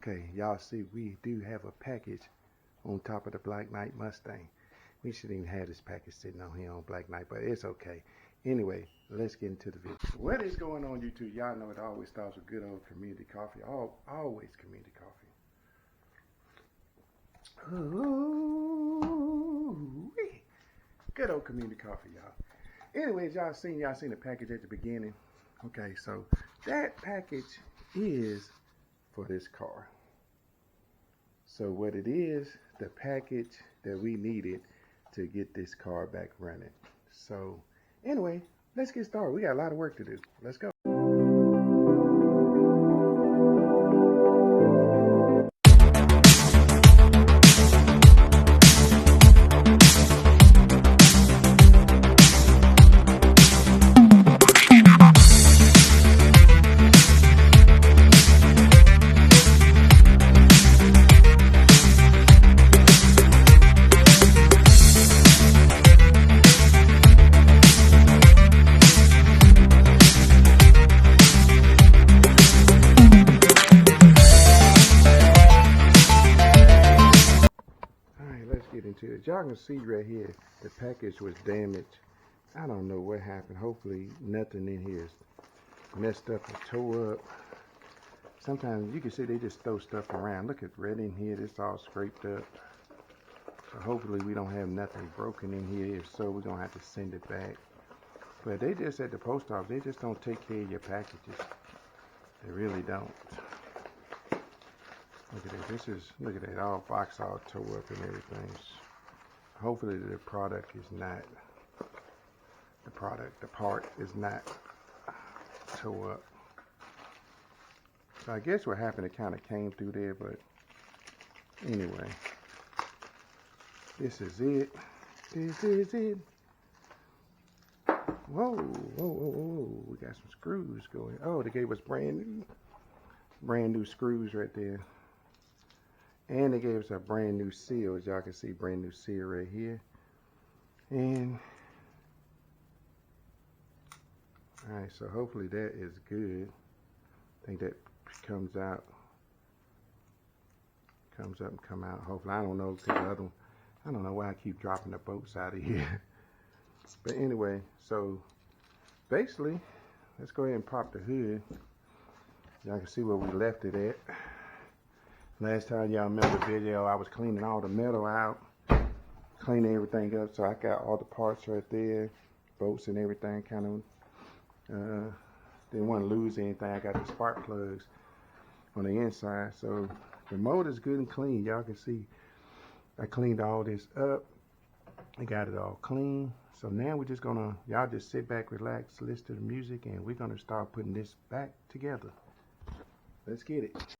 Okay, y'all see we do have a package on top of the Black Knight Mustang. We shouldn't even have this package sitting on here on Black Knight, but it's okay. Anyway, let's get into the video. What is going on, YouTube? Y'all know it always starts with good old community coffee. Always community coffee. Ooh, good old community coffee, y'all. Anyways, y'all seen the package at the beginning. Okay, so that package is for this car. So what it is, the package that we needed to get this car back running. So anyway, let's get started. We got a lot of work to do. Let's go. Get into it. Y'all can see right here the package was damaged. I don't know what happened. Hopefully nothing in here is messed up or tore up. Sometimes you can see they just throw stuff around. Look at red in here. It's all scraped up. So hopefully we don't have nothing broken in here. If so, we're gonna have to send it back. But they just at the post office, they just don't take care of your packages. They really don't. Look at that. Look at that. All box all tore up and everything. Hopefully the product is not, the part is not tore up. So I guess what happened, it kind of came through there, but anyway. This is it. This is it. Whoa, whoa, whoa, whoa. We got some screws going. Oh, they gave us brand new screws right there. And they gave us a brand new seal, as y'all can see, brand new seal right here. And, all right, so hopefully that is good. I think that comes up and come out. Hopefully, I don't know, because I don't know why I keep dropping the bolts out of here. But anyway, so basically, let's go ahead and pop the hood. Y'all can see where we left it at. Last time y'all remember the video, I was cleaning all the metal out, cleaning everything up. So I got all the parts right there, bolts and everything. Kind of didn't want to lose anything. I got the spark plugs on the inside. So the motor's good and clean. Y'all can see I cleaned all this up. I got it all clean. So now we're just gonna, y'all just sit back, relax, listen to the music, and we're gonna start putting this back together. Let's get it.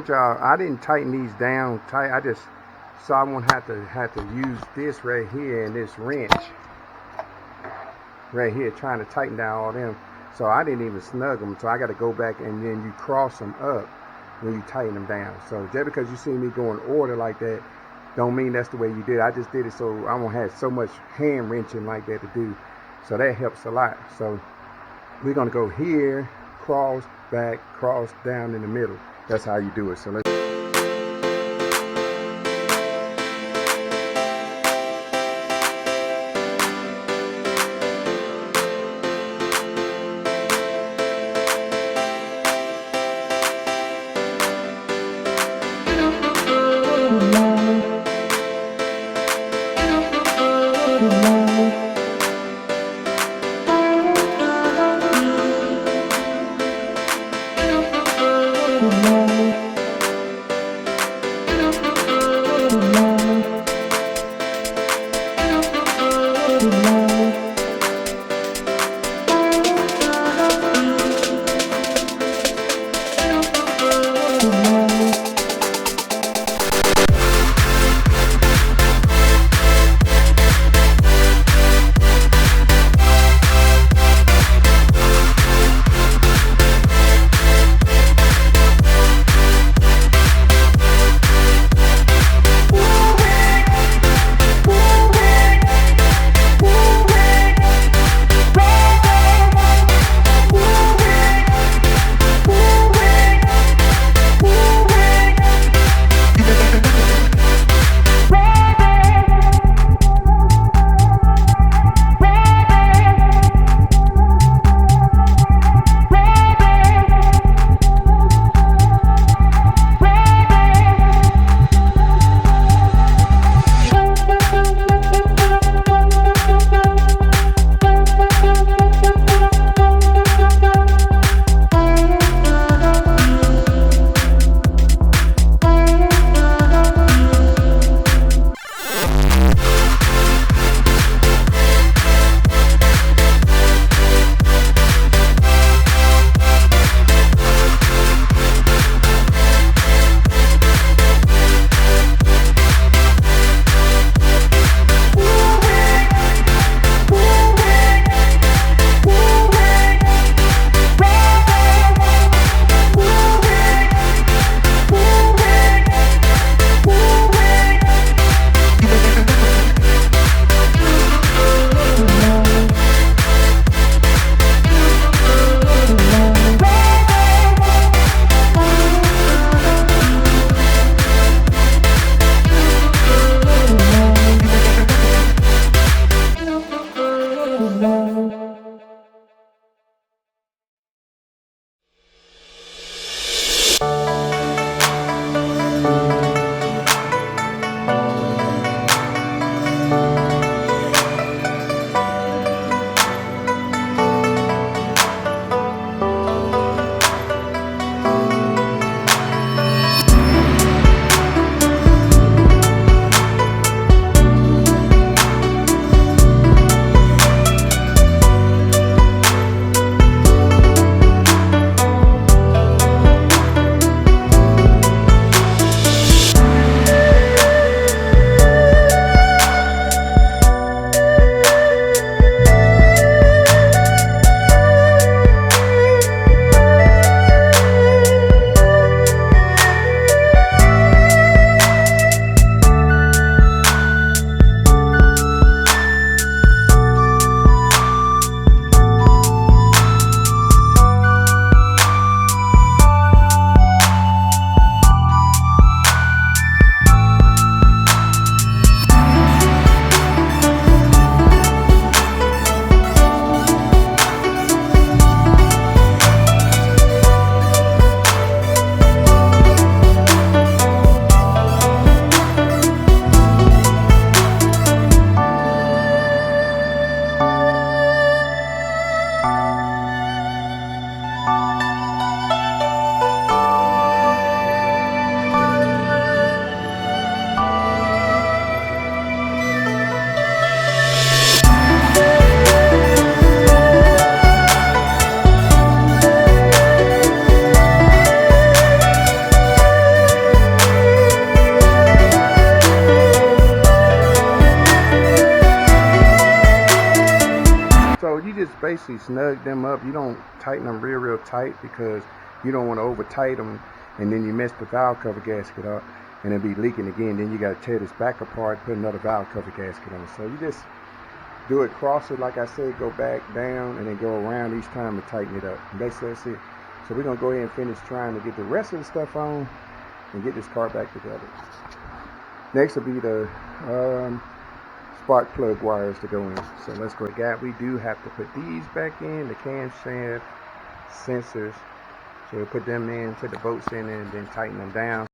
want y'all, I didn't tighten these down tight. I just, so I won't have to use this right here and this wrench right here trying to tighten down all them. So I didn't even snug them. So I got to go back and then you cross them up when you tighten them down. So just because you see me go in order like that, don't mean that's the way you did it. I just did it so I won't have so much hand wrenching like that to do. So that helps a lot. So we're going to go here, cross, back, cross, down in the middle. That's how you do it. So let's basically snug them up. You don't tighten them real tight because you don't want to over tight them, and then you mess the valve cover gasket up and it'll be leaking again. Then you got to tear this back apart, put another valve cover gasket on. So you just do it, cross it like I said, go back, down, and then go around each time to tighten it up. And basically that's it. So we're going to go ahead and finish trying to get the rest of the stuff on and get this car back together. Next will be the spark plug wires to go in. So let's go. We do have to put these back in, the camshaft sensors. So we'll put them in, put the bolts in, and then tighten them down.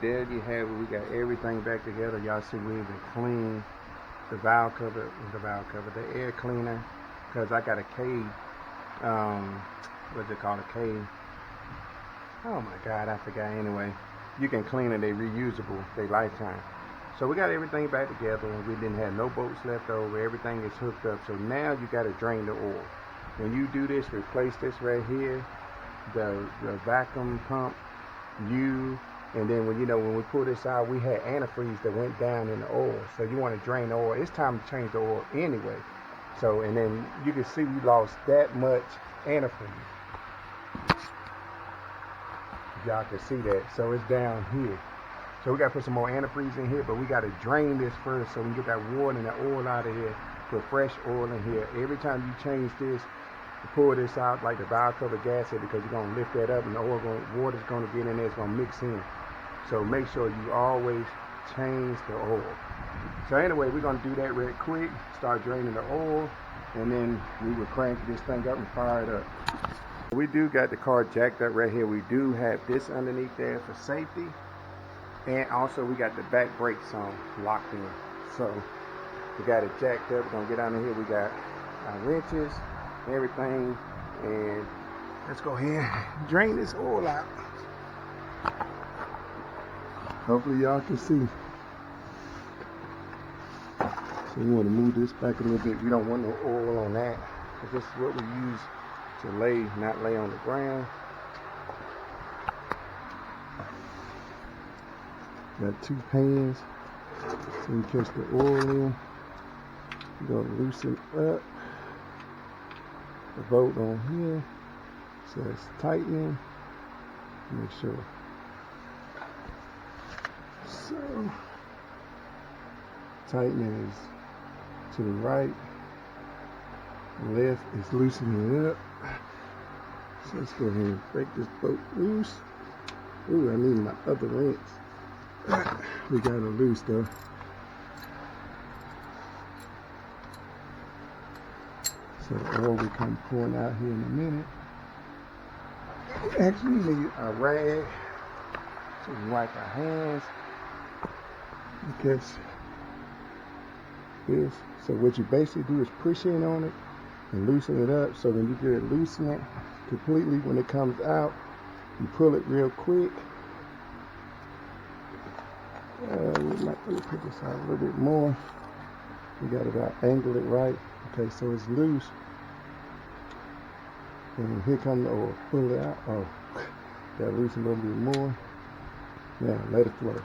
there you have it. We got everything back together. Y'all see we even clean the valve cover, the air cleaner, because I got a K, what's it called, a K, oh my God, I forgot. Anyway, you can clean it, they reusable, they lifetime. So we got everything back together, and we didn't have no bolts left over. Everything is hooked up. So now you got to drain the oil. When you do this, replace this right here, the vacuum pump, and then when we pull this out, we had antifreeze that went down in the oil. So you want to drain the oil. It's time to change the oil anyway. So, and then you can see we lost that much antifreeze. Y'all can see that. So it's down here. So we got to put some more antifreeze in here, but we got to drain this first so we can get that water and that oil out of here. Put fresh oil in here. Every time you change this, you pull this out like the valve cover gasket, because you're going to lift that up and the water's going to get in there. It's going to mix in. So make sure you always change the oil. So anyway, we're going to do that real quick. Start draining the oil, and then we will crank this thing up and fire it up. We do got the car jacked up right here. We do have this underneath there for safety. And also we got the back brakes on, locked in. So we got it jacked up. We're going to get under here. We got our wrenches, everything. And let's go ahead and drain this oil out. Hopefully y'all can see. So we want to move this back a little bit. We don't want no oil on that, because this is what we use to not lay on the ground. Got 2 pans, so we catch the oil in. We're going to loosen up the bolt on here, so it's tightening. Make sure. So, tightening is to the right, left is loosening it up. So let's go ahead and break this bolt loose. Ooh, I need my other wrench. We got it loose though. So oil will come pouring out here in a minute. We actually need a rag so we wipe our hands. Because this, so what you basically do is push in on it and loosen it up. So when you get it loosened completely, when it comes out, you pull it real quick. Let me put this out a little bit more. We got to angle it right. Okay, so it's loose. And here comes the oil. Pull it out. Oh, got to loosen a little bit more. Now let it flow.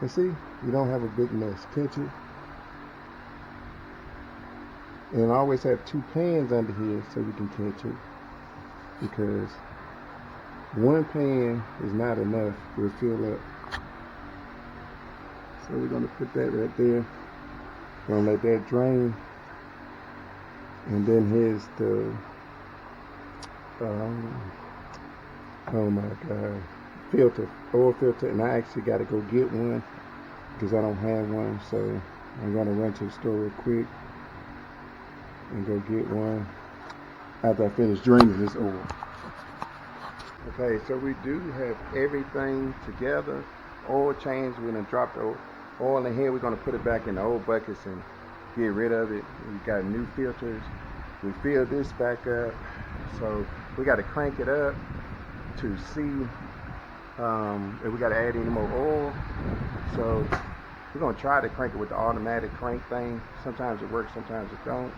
And see, you don't have a big mess. Catch it. And I always have 2 pans under here so we can catch it. Because 1 pan is not enough. We'll fill up. So we're going to put that right there. Going to let that drain. And then here's the, oh my God, filter, oil filter. And I actually got to go get one because I don't have one. So I'm going to run to the store real quick and go get one after I finish draining this oil. Okay, so we do have everything together. Oil change, we're going to drop the oil in here. We're going to put it back in the old buckets and get rid of it. We got new filters. We fill this back up. So we got to crank it up to see if we got to add any more oil. So we're going to try to crank it with the automatic crank thing. Sometimes it works, sometimes it don't.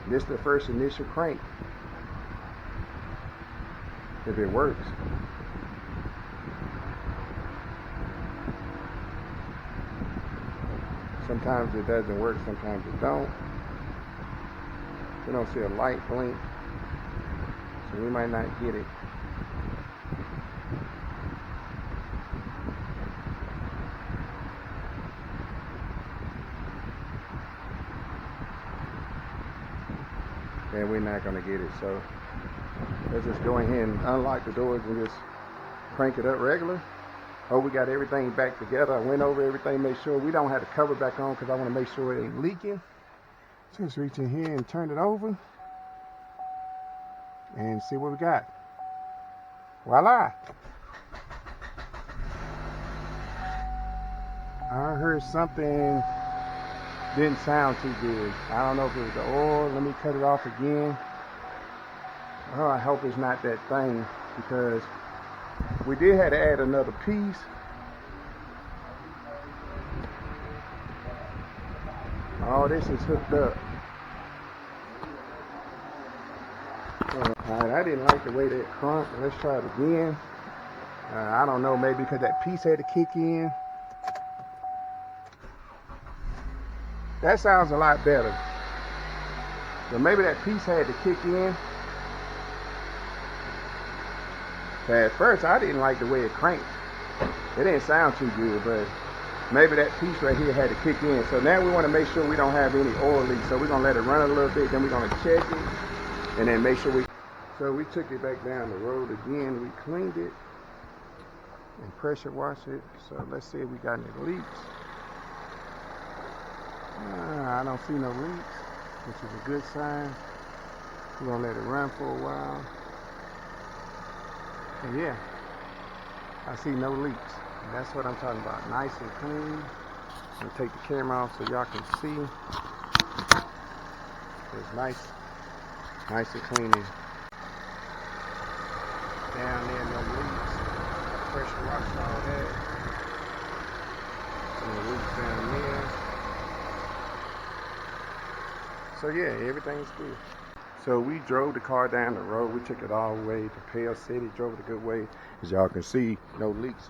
This is the first initial crank. If it works. Sometimes it doesn't work, sometimes it don't. We don't see a light blink, so we might not get it. And we're not going to get it, so let's just go ahead and unlock the doors and just crank it up regular. Oh, we got everything back together. I went over everything, make sure we don't have the cover back on because I want to make sure it ain't leaking. Just reach in here and turn it over and see what we got. Voila. I heard something didn't sound too good. I don't know if it was the oil. Let me cut it off again. Oh, I hope it's not that thing, because we did have to add another piece. All this is hooked up. Alright, I didn't like the way that crunked. Let's try it again. I don't know, maybe because that piece had to kick in. That sounds a lot better. So maybe that piece had to kick in. At first, I didn't like the way it cranked. It didn't sound too good, but maybe that piece right here had to kick in. So now we want to make sure we don't have any oil leaks. So we're going to let it run a little bit, then we're going to check it, and then make sure we... So we took it back down the road again. We cleaned it and pressure washed it. So let's see if we got any leaks. I don't see no leaks, which is a good sign. We're going to let it run for a while. And yeah, I see no leaks. And that's what I'm talking about. Nice and clean. I'm going to take the camera off so y'all can see. It's nice and clean. Down there, no leaks. Pressure wash all that. No leaks down there. So yeah, everything's good. So we drove the car down the road. We took it all the way to Pale City. Drove it a good way. As y'all can see, no leaks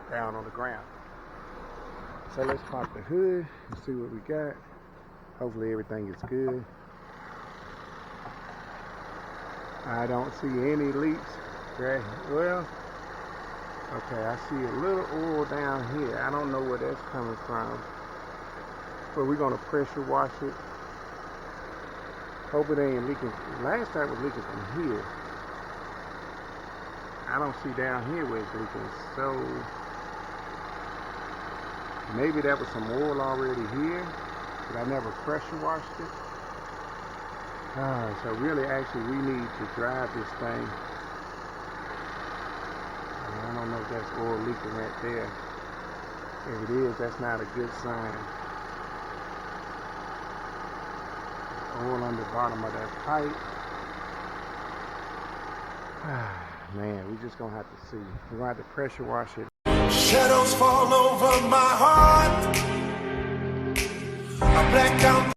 down on the ground. So let's pop the hood and see what we got. Hopefully everything is good. I don't see any leaks. Okay, well, okay, I see a little oil down here. I don't know where that's coming from. But we're going to pressure wash it. Hope it ain't leaking. Last time it was leaking from here. I don't see down here where it's leaking. So maybe that was some oil already here, but I never pressure washed it. So really, actually, we need to drive this thing. I don't know if that's oil leaking right there. If it is, that's not a good sign. Oil on the bottom of that pipe. Man, we just gonna have to see. We're gonna have to pressure wash it. Shadows fall over my heart. I black out